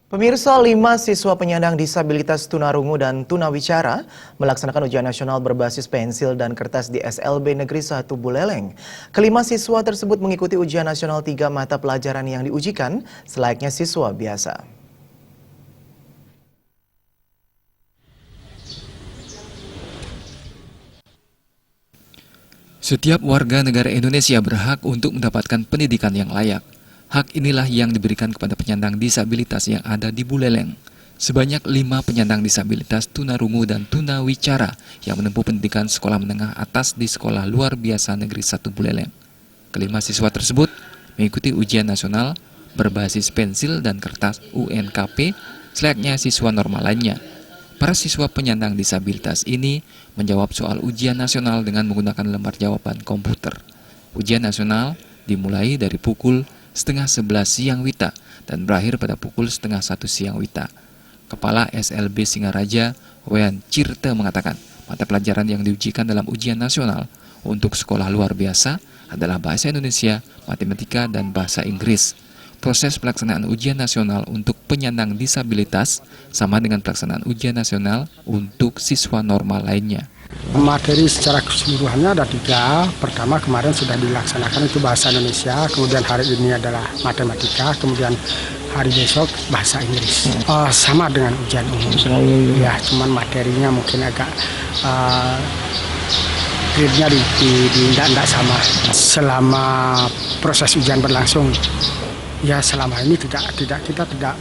Pemirsa, 5 siswa penyandang disabilitas tunarungu dan tunawicara melaksanakan ujian nasional berbasis pensil dan kertas di SLB Negeri 1 Buleleng. Kelima siswa tersebut mengikuti ujian nasional 3 mata pelajaran yang diujikan selayaknya siswa biasa. Setiap warga negara Indonesia berhak untuk mendapatkan pendidikan yang layak. Hak inilah yang diberikan kepada penyandang disabilitas yang ada di Buleleng. Sebanyak 5 penyandang disabilitas tunarungu dan tunawicara yang menempuh pendidikan sekolah menengah atas di Sekolah Luar Biasa Negeri 1 Buleleng. Kelima siswa tersebut mengikuti ujian nasional berbasis pensil dan kertas UNKP selayaknya siswa normal lainnya. Para siswa penyandang disabilitas ini menjawab soal ujian nasional dengan menggunakan lembar jawaban komputer. Ujian nasional dimulai dari pukul 10:30 siang WITA dan berakhir pada pukul 12:30 siang WITA. Kepala SLB Singaraja, Wean Cirte mengatakan, mata pelajaran yang diujikan dalam ujian nasional untuk sekolah luar biasa adalah bahasa Indonesia, matematika, dan bahasa Inggris. Proses pelaksanaan ujian nasional untuk penyandang disabilitas sama dengan pelaksanaan ujian nasional untuk siswa normal lainnya. Materi secara keseluruhannya ada 3. Pertama kemarin sudah dilaksanakan itu bahasa Indonesia, kemudian hari ini adalah matematika, kemudian hari besok bahasa Inggris. Sama dengan ujian umum. Ya, cuman materinya mungkin agak grade-nya tidak sama. Selama proses ujian berlangsung, ya selama ini kita tidak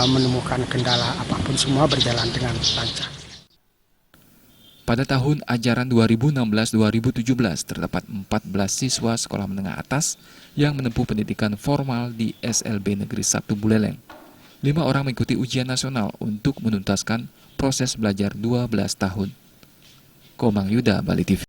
menemukan kendala apapun, semua berjalan dengan lancar. Pada tahun ajaran 2016-2017 terdapat 14 siswa sekolah menengah atas yang menempuh pendidikan formal di SLB Negeri 1 Buleleng. 5 orang mengikuti ujian nasional untuk menuntaskan proses belajar 12 tahun. Komang Yuda, Bali TV.